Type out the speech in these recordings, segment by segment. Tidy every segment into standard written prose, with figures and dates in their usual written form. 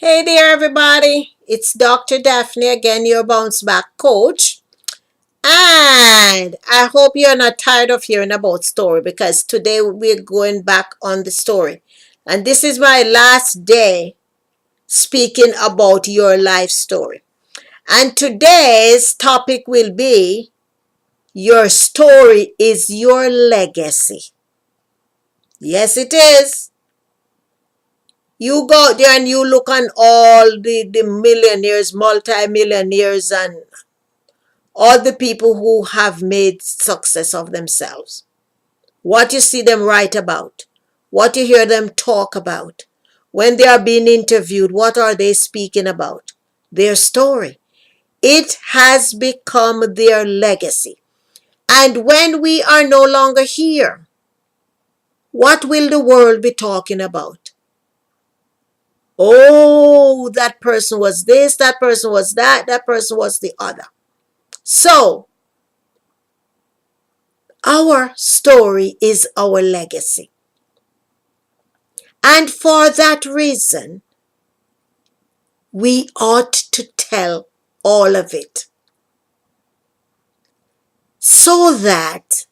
Hey there, everybody. It's Dr. Daphne again, your bounce back coach. And I hope you're not tired of hearing about story because today we're going back on the story. And this is my last day speaking about your life story. And today's topic will be your story is your legacy. Yes, it is. You go there and you look on all the millionaires, multi-millionaires, and all the people who have made success of themselves. What you see them write about, what you hear them talk about. When they are being interviewed, what are they speaking about? Their story. It has become their legacy. And when we are no longer here, what will the world be talking about? Oh, that person was this, that person was that person was the other. So, our story is our legacy. And for that reason, we ought to tell all of it. So that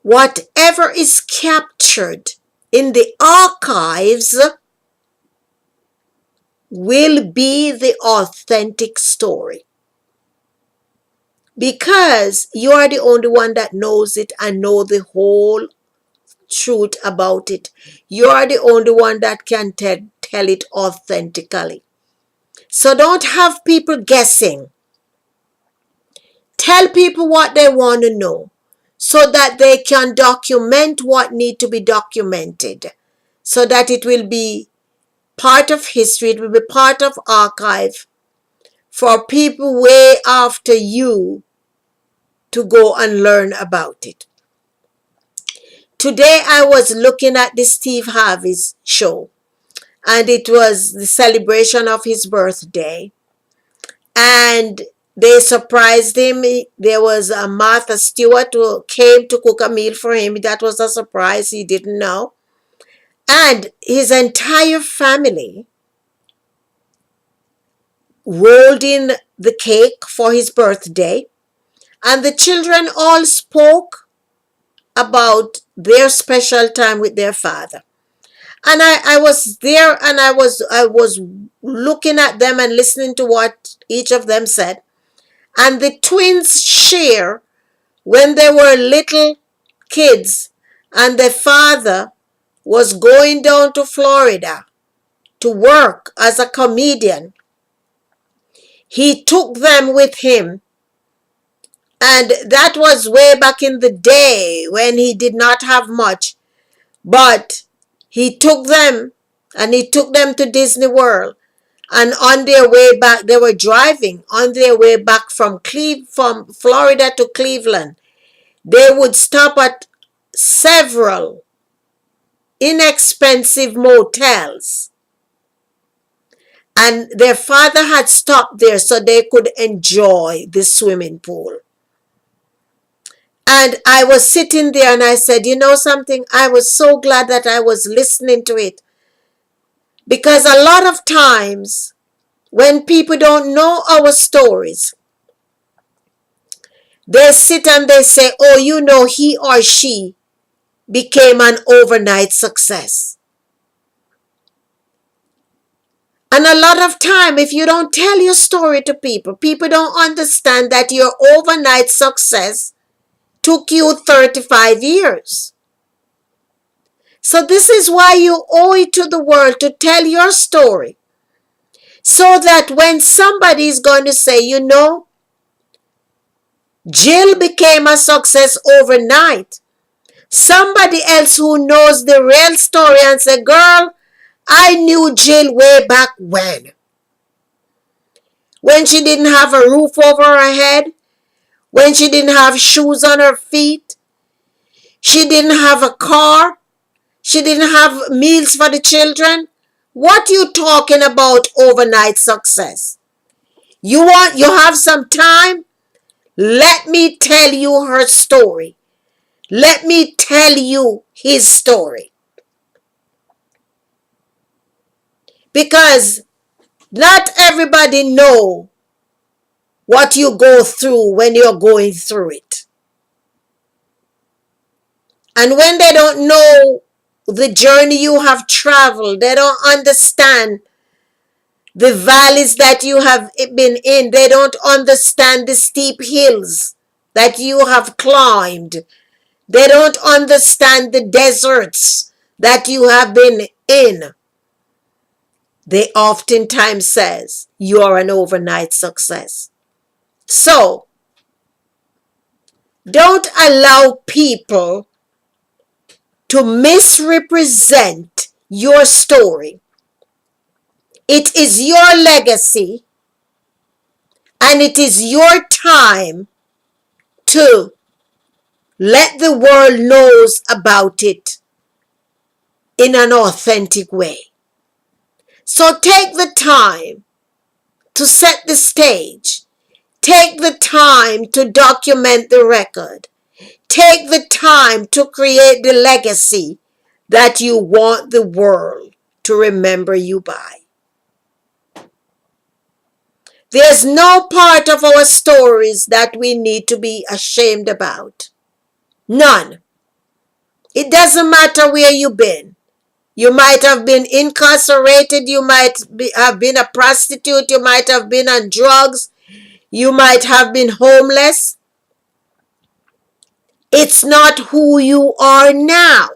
whatever is captured in the archives will be the authentic story. Because you are the only one that knows it and know the whole truth about it. You are the only one that can tell it authentically. So don't have people guessing. Tell people what they want to know so that they can document what need to be documented, so that it will be part of history, it will be part of archive for people way after you to go and learn about it. Today I was looking at the Steve Harvey's show, and it was the celebration of his birthday, and they surprised him. There was a Martha Stewart who came to cook a meal for him. That was a surprise. He didn't know. And his entire family rolled in the cake for his birthday. And the children all spoke about their special time with their father. And I was there, and I was looking at them and listening to what each of them said. And the twins share when they were little kids and their father was going down to Florida to work as a comedian. He took them with him, and that was way back in the day when he did not have much, but he took them, and he took them to Disney World. And on their way back, they were driving on their way back from Florida to Cleveland. They would stop at several inexpensive motels, and their father had stopped there so they could enjoy the swimming pool. And I was sitting there and I said, you know something? I was so glad that I was listening to it, because a lot of times when people don't know our stories, they sit and they say, oh, you know, he or she became an overnight success. And a lot of time, if you don't tell your story to people, people don't understand that your overnight success took you 35 years. So this is why you owe it to the world to tell your story. So that when somebody is going to say, you know, Jill became a success overnight, somebody else who knows the real story and say, girl, I knew Jill way back when she didn't have a roof over her head, when she didn't have shoes on her feet, she didn't have a car, she didn't have meals for the children. What you talking about overnight success? You have some time? Let me tell you her story. Let me tell you his story. Because Not everybody know what you go through when you're going through it. And when they don't know the journey you have traveled, they don't understand the valleys that you have been in. They don't understand the steep hills that you have climbed. They don't understand the deserts that you have been in. They oftentimes says you're an overnight success. So, don't allow people to misrepresent your story. It is your legacy and it is your time to let the world knows about it in an authentic way. So take the time to set the stage. Take the time to document the record. Take the time to create the legacy that you want the world to remember you by. There's no part of our stories that we need to be ashamed about. None. It doesn't matter where you've been. You might have been incarcerated. You might have been a prostitute. You might have been on drugs. You might have been homeless. It's not who you are now.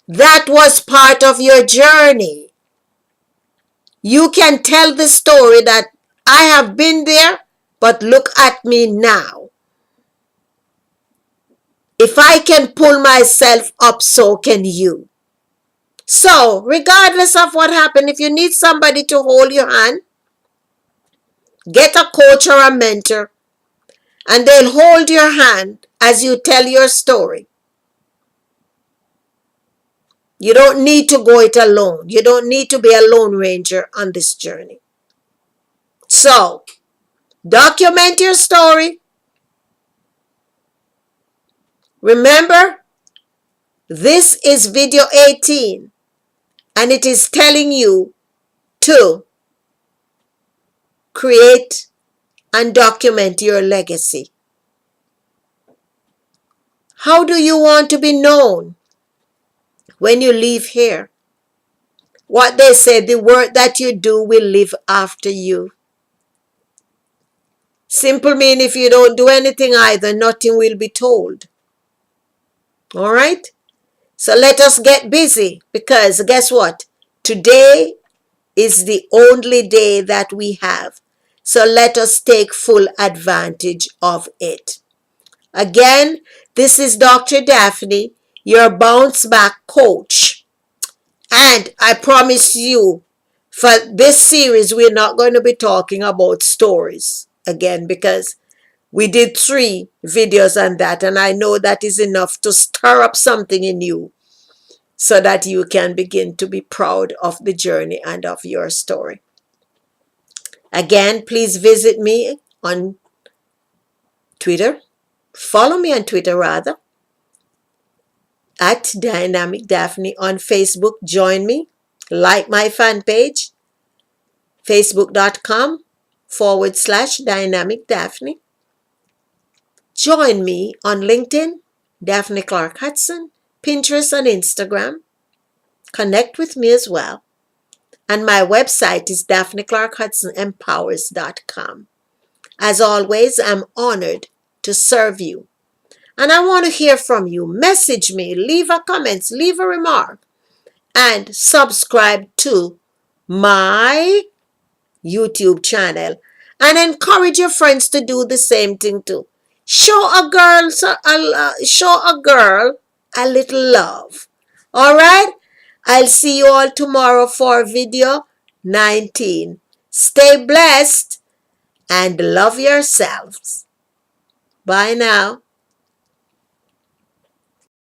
That was part of your journey. You can tell the story that I have been there, but look at me now. If I can pull myself up, so can you. So, regardless of what happened, if you need somebody to hold your hand, get a coach or a mentor, and they'll hold your hand as you tell your story. You don't need to go it alone. You don't need to be a lone ranger on this journey. So, document your story. Remember, this is video 18, and it is telling you to create and document your legacy. How do you want to be known when you leave here? What they say, the work that you do will live after you. Simple mean if you don't do anything either, nothing will be told. All right? So let us get busy, because guess what? Today is the only day that we have. So let us take full advantage of it. Again, this is Dr. Daphne, your bounce back coach. And I promise you, for this series, we're not going to be talking about stories again, because we did 3 videos on that, and I know that is enough to stir up something in you so that you can begin to be proud of the journey and of your story. Again, please visit me on Twitter. Follow me on Twitter, rather, at Dynamic Daphne. On Facebook, join me. Like my fan page, facebook.com/Dynamic Daphne. Join me on LinkedIn, Daphne Clarke-Hudson, Pinterest and Instagram. Connect with me as well. And my website is DaphneClarkeHudsonEmpowers.com. As always, I'm honored to serve you. And I want to hear from you. Message me, leave a comment, leave a remark, and subscribe to my YouTube channel. And encourage your friends to do the same thing too. Show a girl a little love. All right? I'll see you all tomorrow for video 19. Stay blessed and love yourselves. Bye now.